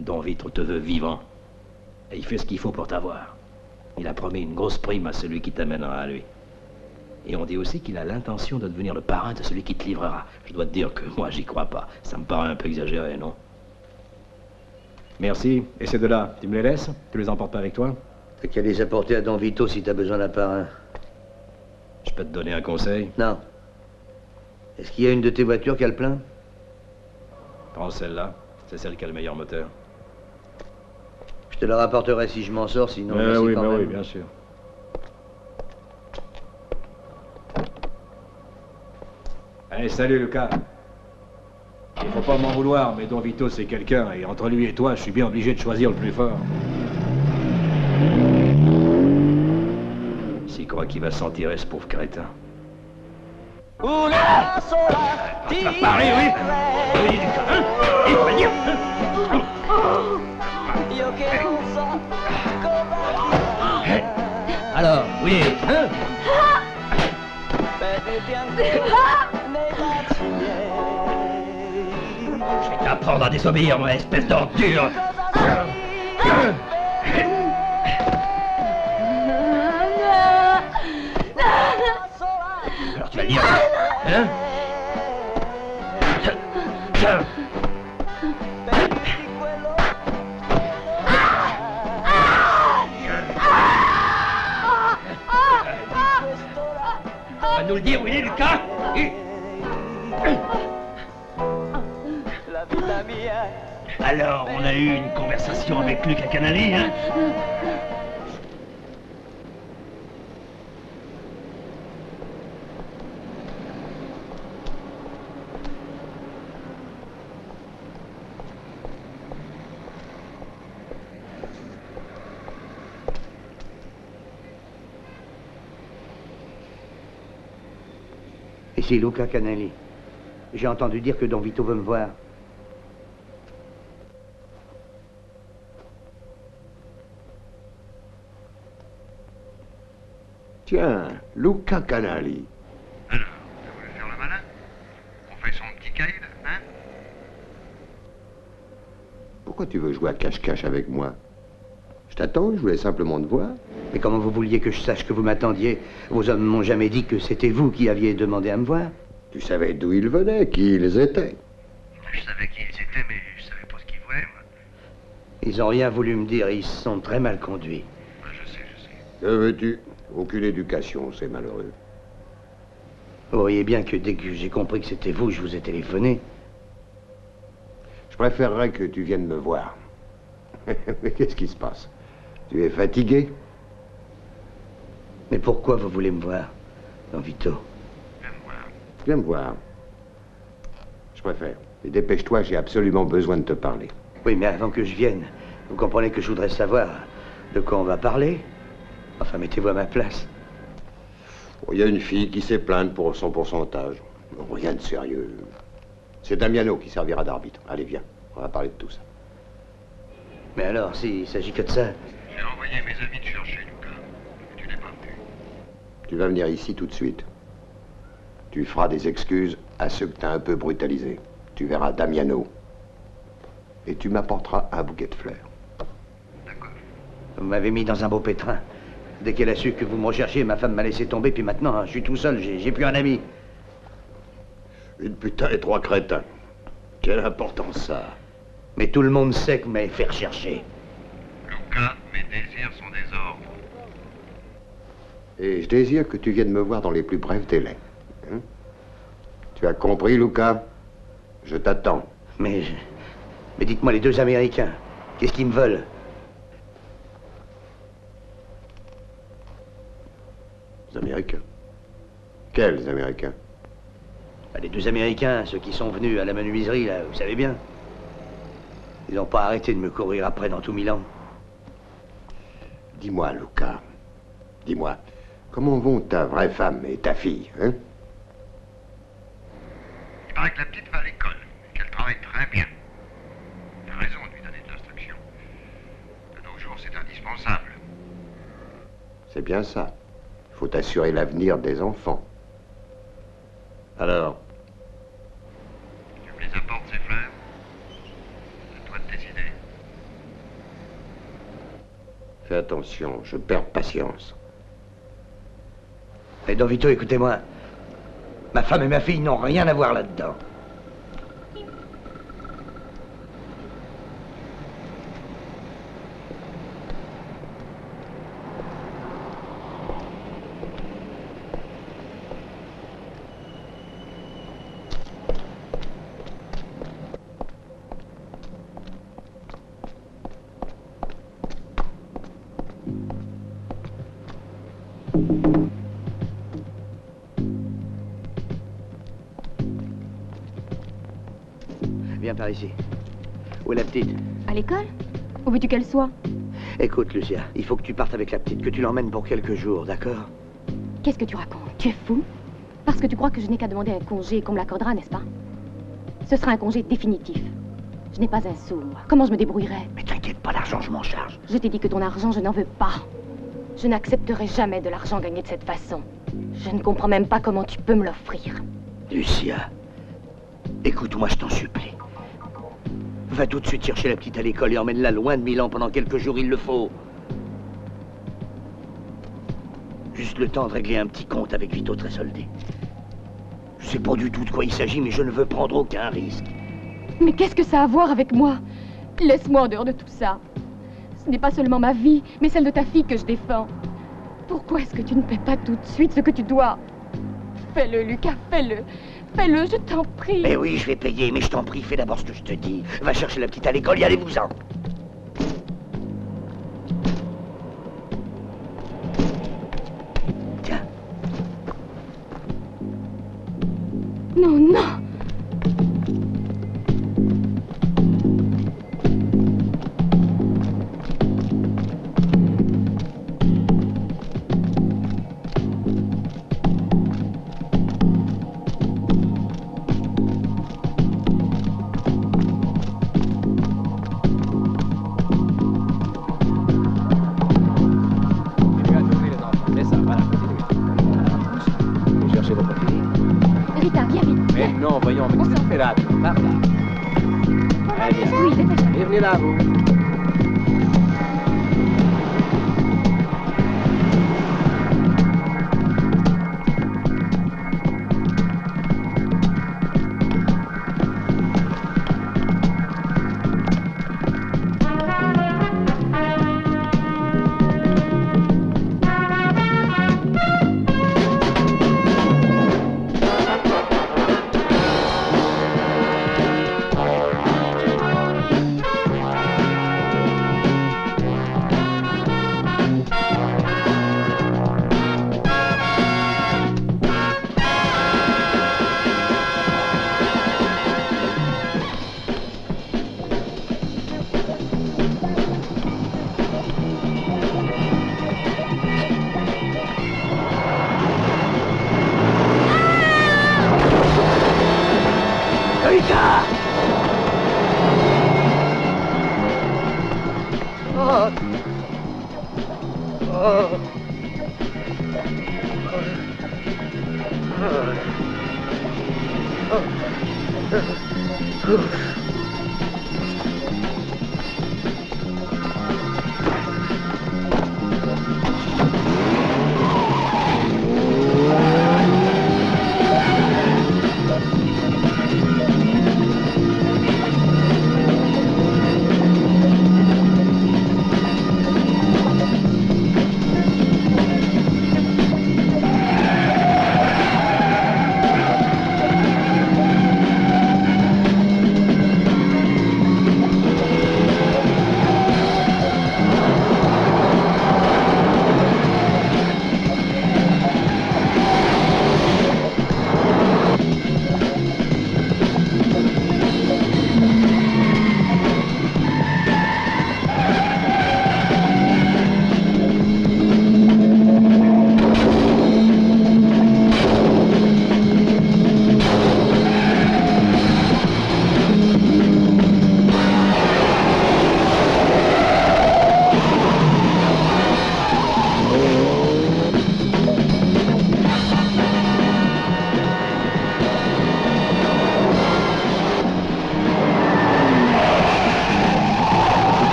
Don Vito te veut vivant. Et il fait ce qu'il faut pour t'avoir. Il a promis une grosse prime à celui qui t'amènera à lui. Et on dit aussi qu'il a l'intention de devenir le parrain de celui qui te livrera. Je dois te dire que moi, j'y crois pas. Ça me paraît un peu exagéré, non? Merci. Et ces deux-là, tu me les laisses? Tu les emportes pas avec toi? T'as qu'à les apporter à Don Vito si t'as besoin d'un parrain. Je peux te donner un conseil? Non. Est-ce qu'il y a une de tes voitures qui a le plein? Prends celle-là. C'est celle qui a le meilleur moteur. Je te la rapporterai si je m'en sors, sinon... merci quand même. Oui, bien sûr. Allez, salut, Lucas. Il faut pas m'en vouloir, mais Don Vito, c'est quelqu'un, et entre lui et toi, je suis bien obligé de choisir le plus fort. S'il croit qu'il va s'en tirer, ce pauvre crétin. Paris, oui. Il faut le dire. Alors, oui, hein? Je vais t'apprendre à désobéir, moi, espèce d'ordure. Alors tu vas le dire, hein? Va nous le dire où il est, Lucas? Alors, on a eu une conversation avec Luca Canali, hein? Ici Luca Canali. J'ai entendu dire que Don Vito veut me voir. Tiens, Luca Canali. Alors, t'as voulu faire le malin? On fait son petit caïd, hein? Pourquoi tu veux jouer à cache-cache avec moi? Je t'attends, je voulais simplement te voir. Mais comment vous vouliez que je sache que vous m'attendiez? Vos hommes m'ont jamais dit que c'était vous qui aviez demandé à me voir. Tu savais d'où ils venaient, qui ils étaient. Je savais qui ils étaient, mais je savais pas ce qu'ils voulaient, moi. Ils ont rien voulu me dire, ils se sont très mal conduits. Je sais. Que veux-tu? Aucune éducation, c'est malheureux. Vous voyez bien que dès que j'ai compris que c'était vous, je vous ai téléphoné. Je préférerais que tu viennes me voir. Mais qu'est-ce qui se passe? Tu es fatigué? Mais pourquoi vous voulez me voir, Don Vito? Viens me voir. Je préfère. Et dépêche-toi, j'ai absolument besoin de te parler. Oui, mais avant que je vienne, vous comprenez que je voudrais savoir de quoi on va parler? Enfin, mettez-vous à ma place. Il y a une fille qui s'est plainte pour son pourcentage. Rien de sérieux. C'est Damiano qui servira d'arbitre. Allez, viens. On va parler de tout ça. Mais alors, s'il s'agit que de ça... J'ai envoyé mes amis te chercher, Luca. Tu n'es pas venu. Tu vas venir ici tout de suite. Tu feras des excuses à ceux que t'as un peu brutalisés. Tu verras Damiano. Et tu m'apporteras un bouquet de fleurs. Vous m'avez mis dans un beau pétrin. Dès qu'elle a su que vous me recherchiez, ma femme m'a laissé tomber, puis maintenant, hein, je suis tout seul, j'ai plus un ami. Une putain et 3 crétins. Quelle importance ça. Mais tout le monde sait que vous m'avez fait rechercher. Luca, mes désirs sont des ordres. Et je désire que tu viennes me voir dans les plus brefs délais. Hein? Tu as compris, Luca? Je t'attends. Mais dites-moi, les deux Américains, qu'est-ce qu'ils me veulent? Les Américains? Quels Américains? Les deux Américains, ceux qui sont venus à la menuiserie, là, vous savez bien. Ils n'ont pas arrêté de me courir après dans tout Milan. Dis-moi, Luca, dis-moi, comment vont ta vraie femme et ta fille, hein? Il paraît que la petite va à l'école, qu'elle travaille très bien. T'as raison de lui donner de l'instruction. De nos jours, c'est indispensable. C'est bien ça. Il faut assurer l'avenir des enfants. Alors? Tu me les apportes, ces fleurs? C'est à toi de décider. Fais attention, je perds patience. Et Don Vito, écoutez-moi. Ma femme et ma fille n'ont rien à voir là-dedans. Viens par ici. Où est la petite? À l'école? Où veux-tu qu'elle soit? Écoute, Lucia, il faut que tu partes avec la petite, que tu l'emmènes pour quelques jours, d'accord? Qu'est-ce que tu racontes? Tu es fou? Parce que tu crois que je n'ai qu'à demander un congé et qu'on me l'accordera, n'est-ce pas? Ce sera un congé définitif. Je n'ai pas un sou, moi. Comment je me débrouillerai? Mais t'inquiète pas, l'argent, je m'en charge. Je t'ai dit que ton argent, je n'en veux pas. Je n'accepterai jamais de l'argent gagné de cette façon. Je ne comprends même pas comment tu peux me l'offrir. Lucia, écoute-moi, je t'en supplie. Va tout de suite chercher la petite à l'école et emmène-la loin de Milan pendant quelques jours, il le faut. Juste le temps de régler un petit compte avec Vito Tresoldi. Je sais pas du tout de quoi il s'agit, mais je ne veux prendre aucun risque. Mais qu'est-ce que ça a à voir avec moi? Laisse-moi en dehors de tout ça. Ce n'est pas seulement ma vie, mais celle de ta fille que je défends. Pourquoi est-ce que tu ne fais pas tout de suite ce que tu dois? Fais-le, Lucas, fais-le. Fais-le, je t'en prie. Mais oui, je vais payer, mais je t'en prie, fais d'abord ce que je te dis. Va chercher la petite à l'école et allez-vous-en. Tiens. Non, non. venez là, vous.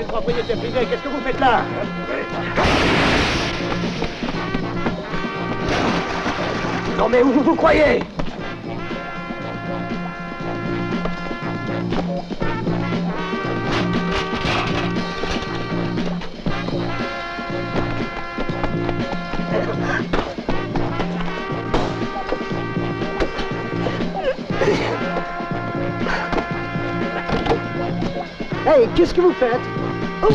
Propriété privée, qu'est-ce que vous faites là? Non mais où vous croyez? Hey, qu'est-ce que vous faites? Oh.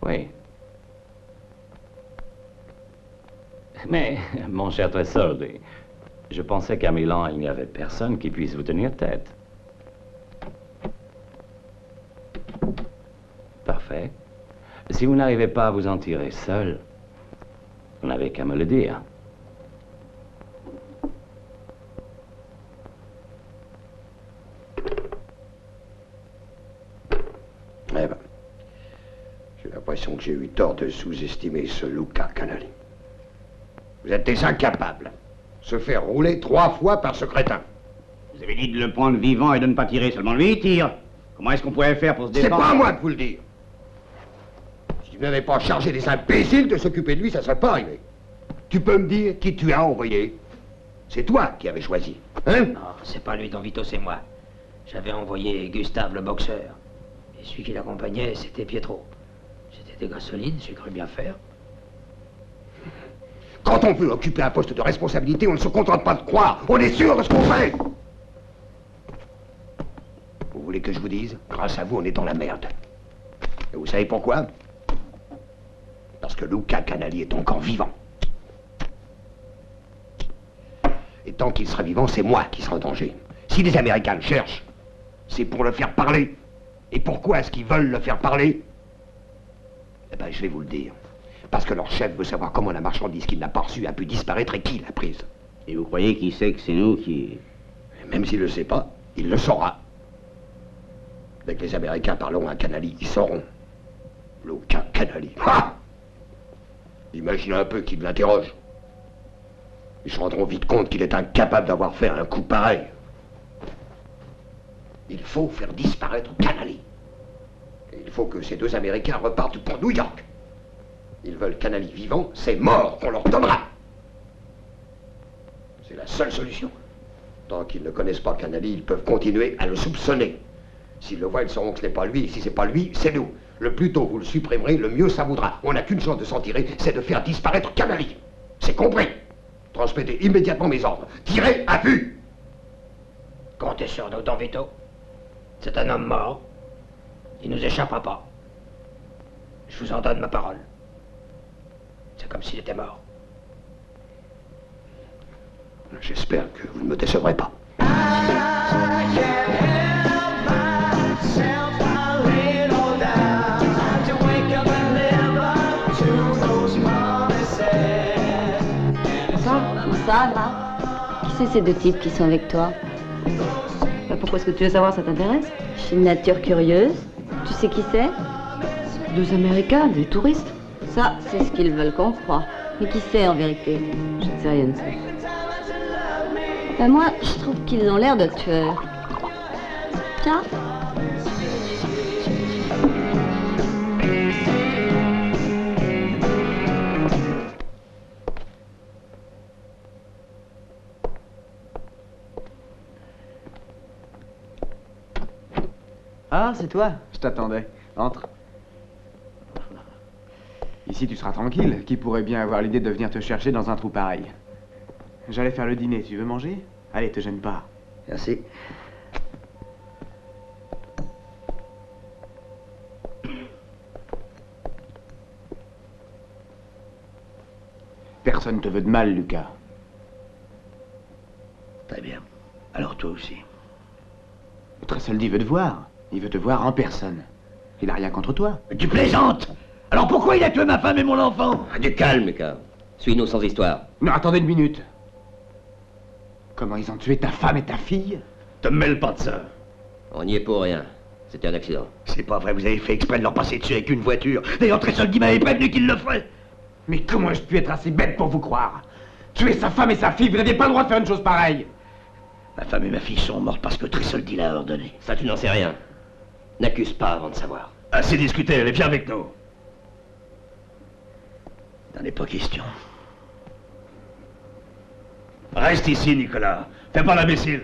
Oui. Mais, mon cher Tresoldi, je pensais qu'à Milan, il n'y avait personne qui puisse vous tenir tête. Parfait. Si vous n'arrivez pas à vous en tirer seul, vous n'avez qu'à me le dire. Eh ben, j'ai l'impression que j'ai eu tort de sous-estimer ce Luca Canali. Vous êtes des incapables. Se faire rouler 3 fois par ce crétin. Vous avez dit de le prendre vivant et de ne pas tirer. Seulement lui, il tire. Comment est-ce qu'on pourrait faire pour se défendre? C'est pas à moi de vous le dire. Si vous n'avez pas chargé des imbéciles de s'occuper de lui, ça serait pas arrivé. Tu peux me dire qui tu as envoyé? C'est toi qui avais choisi, hein? Non, c'est pas lui, Don Vito, c'est moi. J'avais envoyé Gustave, le boxeur. Et celui qui l'accompagnait, c'était Pietro. C'était des gars solides, j'ai cru bien faire. Quand on veut occuper un poste de responsabilité, on ne se contente pas de croire. On est sûr de ce qu'on fait. Vous voulez que je vous dise? Grâce à vous, on est dans la merde. Et vous savez pourquoi? Parce que Luca Canali est encore vivant. Et tant qu'il sera vivant, c'est moi qui serai en danger. Si les Américains le cherchent, c'est pour le faire parler. Et pourquoi est-ce qu'ils veulent le faire parler? Eh ben, je vais vous le dire. Parce que leur chef veut savoir comment la marchandise qu'il n'a pas reçue a pu disparaître et qui l'a prise. Et vous croyez qu'il sait que c'est nous qui... Même s'il ne le sait pas, il le saura. Dès que les Américains parleront à Canali, ils sauront. Luca Canali. Ha! Imaginez un peu qu'ils l'interrogent. Ils se rendront vite compte qu'il est incapable d'avoir fait un coup pareil. Il faut faire disparaître Canali. Et il faut que ces 2 Américains repartent pour New York. Ils veulent Canali vivant, c'est mort qu'on leur donnera. C'est la seule solution. Tant qu'ils ne connaissent pas Canali, ils peuvent continuer à le soupçonner. S'ils le voient, ils sauront que ce n'est pas lui. Et si c'est pas lui, c'est nous. Le plus tôt vous le supprimerez, le mieux ça vaudra. On n'a qu'une chance de s'en tirer, c'est de faire disparaître Canali. C'est compris. Transmettez immédiatement mes ordres. Tirez à vue. Comptez sur nous, Don Vito. C'est un homme mort. Il nous échappera pas. Je vous en donne ma parole. C'est comme s'il était mort. J'espère que vous ne me décevrez pas. Ça, là. Qui c'est ces 2 types qui sont avec toi? Bah, pourquoi est-ce que tu veux savoir, ça t'intéresse? Je suis une nature curieuse. Tu sais qui c'est? 2 Américains, des touristes. Ça, c'est ce qu'ils veulent qu'on croie. Mais qui c'est en vérité? Je ne sais rien de ça. Ben moi, je trouve qu'ils ont l'air de tueurs. Tiens. Ah, c'est toi? Je t'attendais. Entre. Ici, tu seras tranquille. Qui pourrait bien avoir l'idée de venir te chercher dans un trou pareil? J'allais faire le dîner. Tu veux manger? Allez, te gêne pas. Merci. Personne te veut de mal, Lucas. Très bien. Alors toi aussi. Le Tressoldi veut te voir. Il veut te voir en personne. Il a rien contre toi. Mais tu plaisantes! Alors pourquoi il a tué ma femme et mon enfant? Du calme, Lucas. Suis-nous sans histoire. Non, attendez une minute. Comment ils ont tué ta femme et ta fille? Te mêle pas de ça. On n'y est pour rien. C'était un accident. C'est pas vrai, vous avez fait exprès de leur passer dessus avec une voiture. D'ailleurs, Tressoldi m'avait prévenu qu'il le ferait. Mais comment ai-je pu être assez bête pour vous croire? Tuer sa femme et sa fille, vous n'aviez pas le droit de faire une chose pareille. Ma femme et ma fille sont mortes parce que Tressoldi l'a ordonné. Ça, tu n'en sais rien. N'accuse pas avant de savoir. Assez discuté, allez, viens avec nous. N'en est pas question. Reste ici, Nicolas. Fais pas l'imbécile.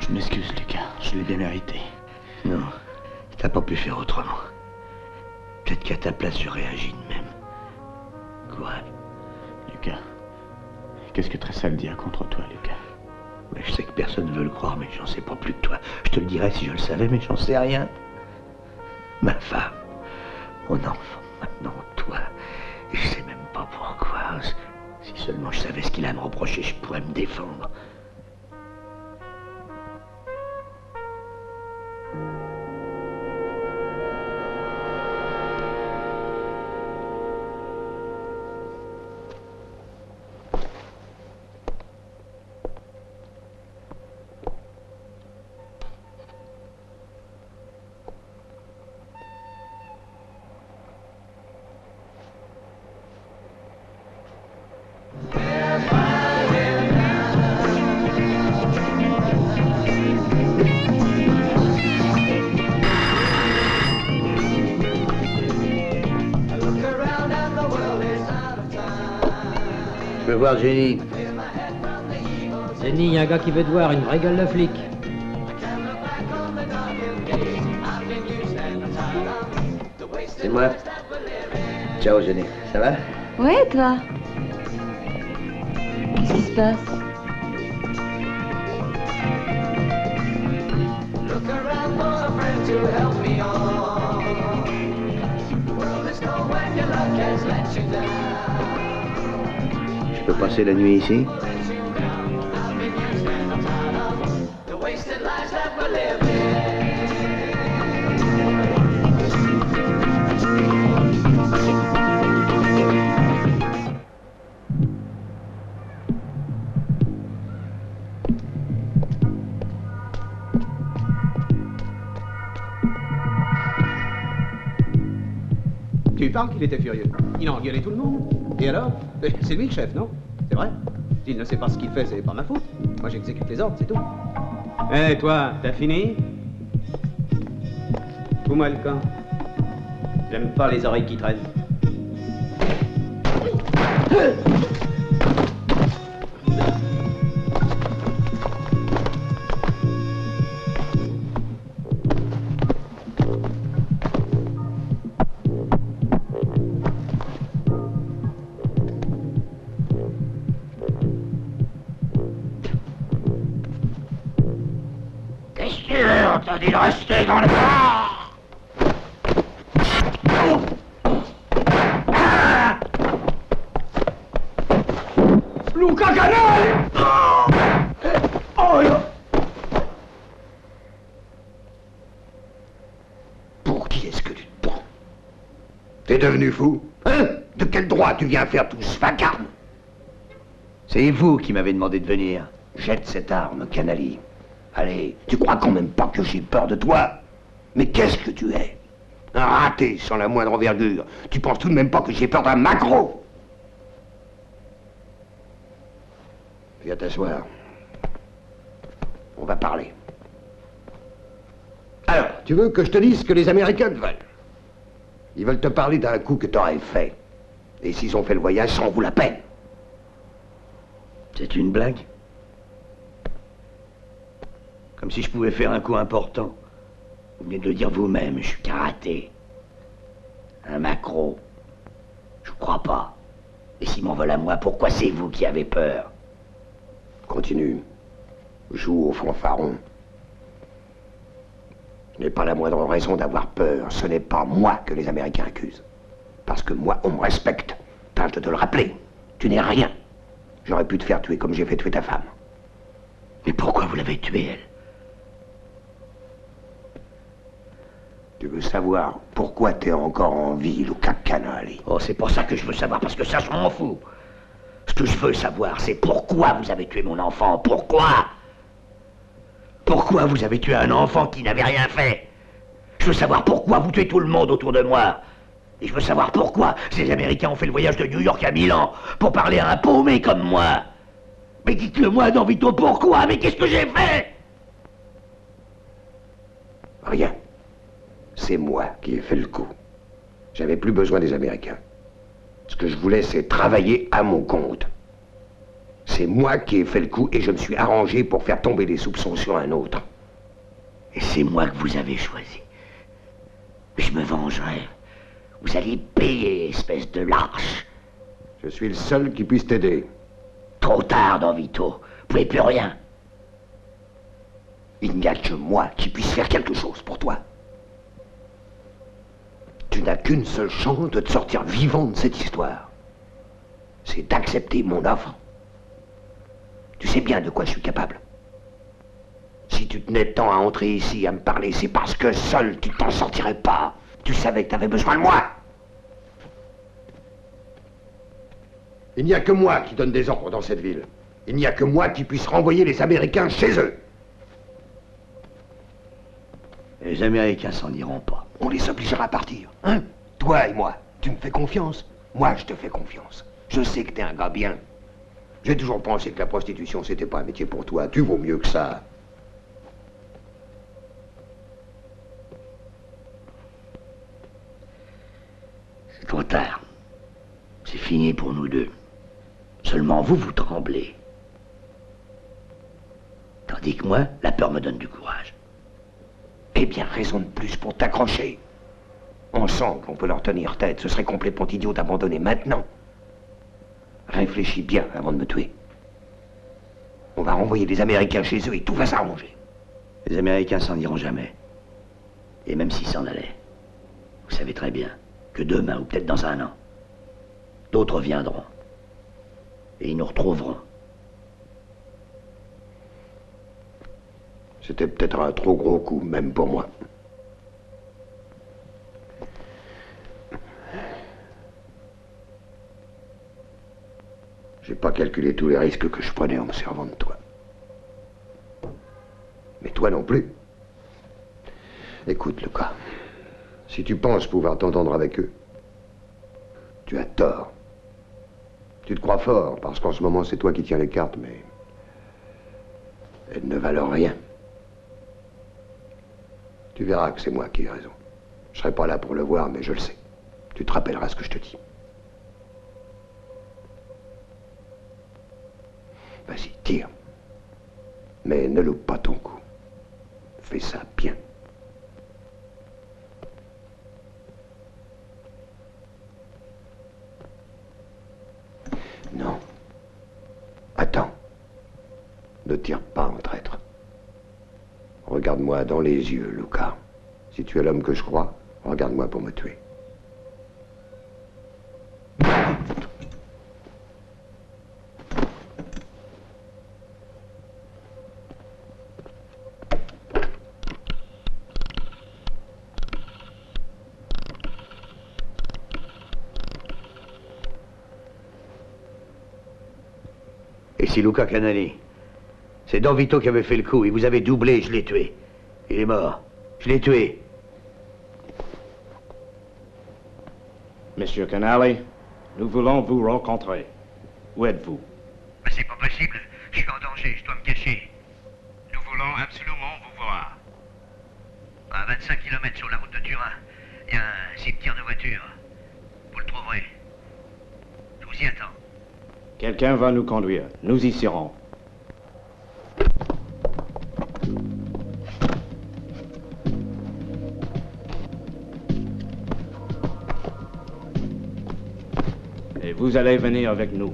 Je m'excuse, Lucas. Je l'ai bien mérité. Non, t'as pas pu faire autrement. Peut-être qu'à ta place, je réagis de même. Courage. Lucas, qu'est-ce que Tressoldi a contre toi, Lucas? Mais je sais que personne ne veut le croire, mais j'en sais pas plus que toi. Je te le dirais si je le savais, mais j'en sais rien. Ma femme, mon enfant, maintenant toi. Et je sais même pas pourquoi. Si seulement je savais ce qu'il a à me reprocher, je pourrais me défendre. Je veux voir Jenny. Jenny, il y a un gars qui veut te voir, une vraie gueule de flic. C'est moi. Ciao Jenny, ça va? Ouais, toi? Qu'est-ce qui se passe? Je peux passer la nuit ici? Tu parles qu'il était furieux. Il a engueulé tout le monde. Et alors? C'est lui le chef, non? C'est vrai? S'il ne sait pas ce qu'il fait, c'est pas ma faute. Moi, j'exécute les ordres, c'est tout. Eh, toi, t'as fini? Fous-moi le camp. J'aime pas les oreilles qui traînent. On t'a dit de rester dans le bar. Luca Canali! Pour qui est-ce que tu te prends? T'es devenu fou? Hein? De quel droit tu viens faire tout ce vacarme? C'est vous qui m'avez demandé de venir. Jette cette arme, Canali. Allez, tu crois quand même pas que j'ai peur de toi? Mais qu'est-ce que tu es? Un raté sans la moindre envergure. Tu penses tout de même pas que j'ai peur d'un maquereau? Viens t'asseoir. On va parler. Alors, tu veux que je te dise ce que les Américains te veulent? Ils veulent te parler d'un coup que t'aurais fait. Et s'ils ont fait le voyage, ça en vaut la peine. C'est une blague? Comme si je pouvais faire un coup important. Vous venez de le dire vous-même, je suis karaté. Un maquereau. Je crois pas. Et s'ils m'en veulent à moi, pourquoi c'est vous qui avez peur? Continue. Joue au fanfaron. Je n'ai pas la moindre raison d'avoir peur. Ce n'est pas moi que les Américains accusent. Parce que moi, on me respecte. Tâche de te le rappeler. Tu n'es rien. J'aurais pu te faire tuer comme j'ai fait tuer ta femme. Mais pourquoi vous l'avez tuée, elle? Tu veux savoir pourquoi t'es encore en vie, Luca Canali? Oh, c'est pour ça que je veux savoir, parce que ça, je m'en fous. Ce que je veux savoir, c'est pourquoi vous avez tué mon enfant. Pourquoi? Pourquoi vous avez tué un enfant qui n'avait rien fait? Je veux savoir pourquoi vous tuez tout le monde autour de moi. Et je veux savoir pourquoi ces Américains ont fait le voyage de New York à Milan pour parler à un paumé comme moi. Mais dites-le moi, Don Vito, pourquoi? Mais qu'est-ce que j'ai fait? Rien. C'est moi qui ai fait le coup. J'avais plus besoin des Américains. Ce que je voulais, c'est travailler à mon compte. C'est moi qui ai fait le coup et je me suis arrangé pour faire tomber les soupçons sur un autre. Et c'est moi que vous avez choisi. Je me vengerai. Vous allez payer, espèce de lâche. Je suis le seul qui puisse t'aider. Trop tard, Don Vito. Vous pouvez plus rien. Il n'y a que moi qui puisse faire quelque chose pour toi. Tu n'as qu'une seule chance de te sortir vivant de cette histoire. C'est d'accepter mon offre. Tu sais bien de quoi je suis capable. Si tu tenais tant à entrer ici, à me parler, c'est parce que seul tu t'en sortirais pas. Tu savais que tu avais besoin de moi. Il n'y a que moi qui donne des ordres dans cette ville. Il n'y a que moi qui puisse renvoyer les Américains chez eux. Les Américains s'en iront pas. On les obligera à partir, hein? Toi et moi, tu me fais confiance? Moi, je te fais confiance. Je sais que t'es un gars bien. J'ai toujours pensé que la prostitution, c'était pas un métier pour toi. Tu vaux mieux que ça. C'est trop tard. C'est fini pour nous deux. Seulement vous, vous tremblez. Tandis que moi, la peur me donne du courage. Eh bien, raison de plus pour t'accrocher. Ensemble, on peut leur tenir tête. Ce serait complètement idiot d'abandonner maintenant. Réfléchis bien avant de me tuer. On va renvoyer les Américains chez eux et tout va s'arranger. Les Américains s'en iront jamais. Et même s'ils s'en allaient, vous savez très bien que demain, ou peut-être dans un an, d'autres viendront. Et ils nous retrouveront. C'était peut-être un trop gros coup, même pour moi. J'ai pas calculé tous les risques que je prenais en me servant de toi. Mais toi non plus. Écoute, Luca, si tu penses pouvoir t'entendre avec eux, tu as tort. Tu te crois fort, parce qu'en ce moment, c'est toi qui tiens les cartes, mais elles ne valent rien. Tu verras que c'est moi qui ai raison. Je serai pas là pour le voir, mais je le sais. Tu te rappelleras ce que je te dis. Vas-y, tire. Mais ne loupe pas ton coup. Fais ça bien. Non. Attends. Ne tire pas en traître. Regarde-moi dans les yeux, Luca. Si tu es l'homme que je crois, regarde-moi pour me tuer. Ici Luca Canali. C'est Don Vito qui avait fait le coup. Il vous avait doublé, je l'ai tué. Il est mort. Je l'ai tué. Monsieur Canali, nous voulons vous rencontrer. Où êtes-vous? Mais c'est pas possible. Je suis en danger, je dois me cacher. Nous voulons absolument vous voir. À 25 km sur la route de Turin, il y a un cimetière de voitures. Vous le trouverez. Je vous y attends. Quelqu'un va nous conduire. Nous y serons. Et vous allez venir avec nous.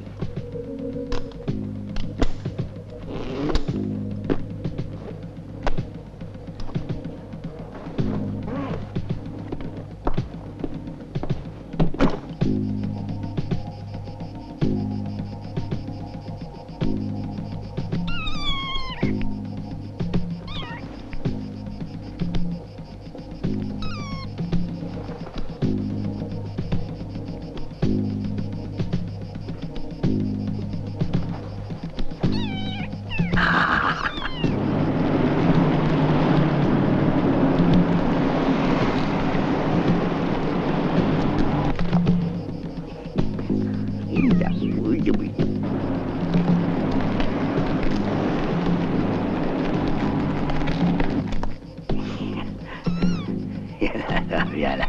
Viens là.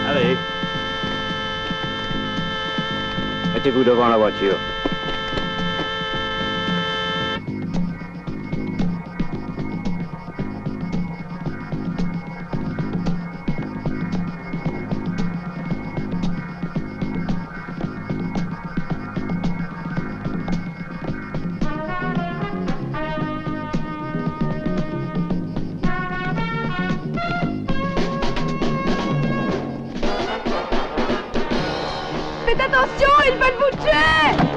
Allez. Mettez-vous devant la voiture. Faites attention, ils veulent vous tuer!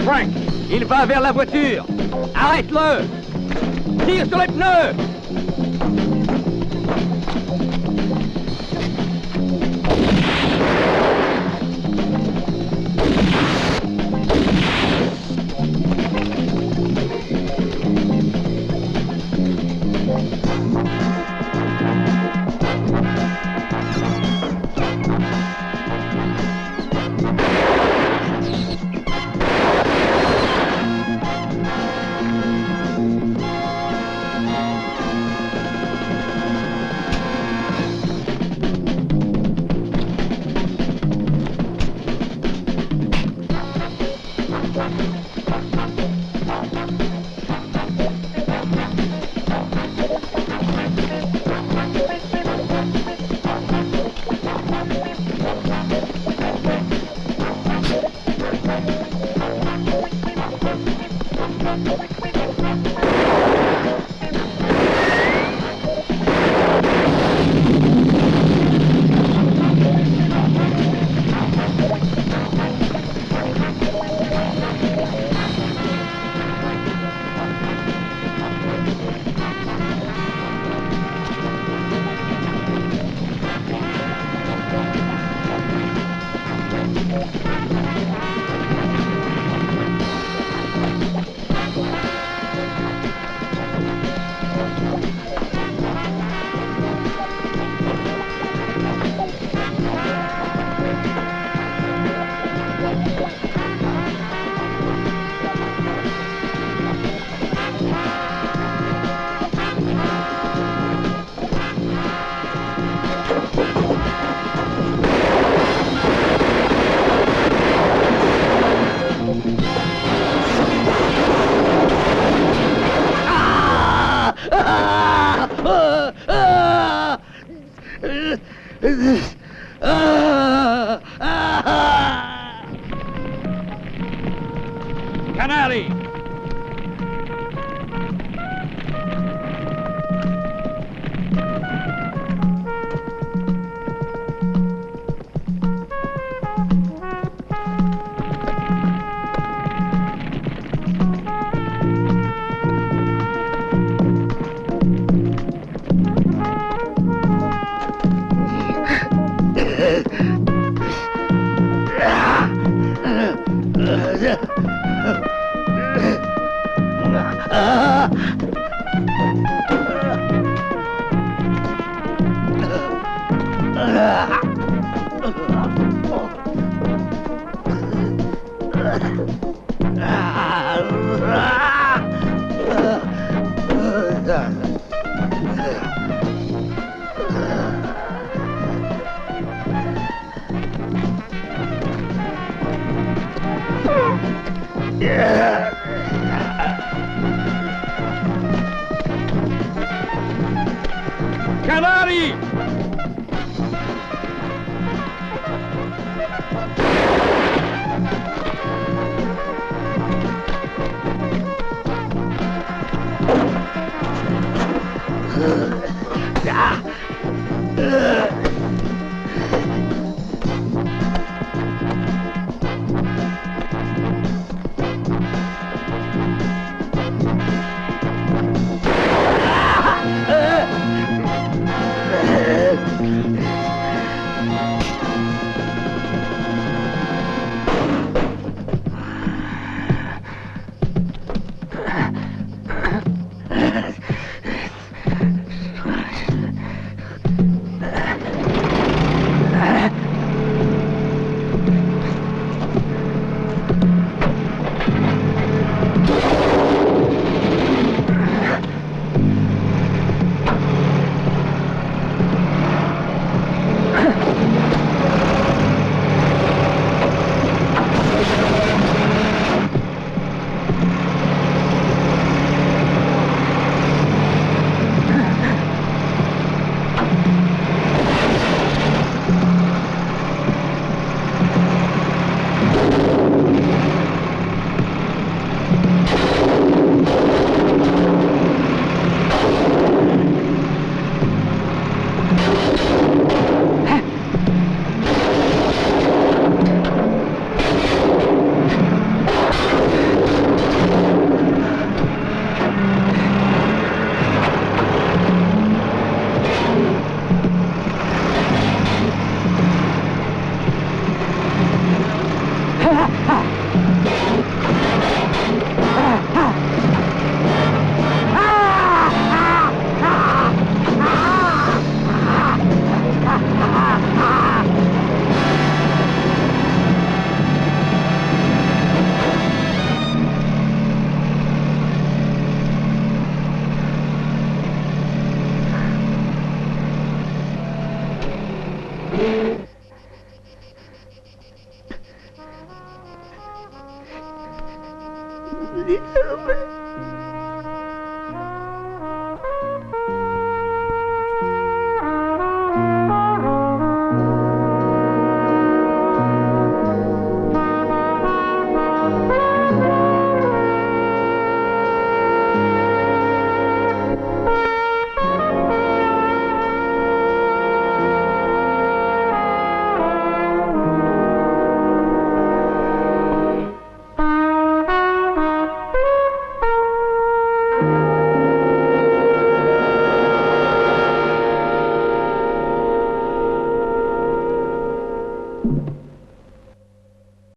Frank, il va vers la voiture. Arrête-le. Tire sur les pneus. Canali! Canali!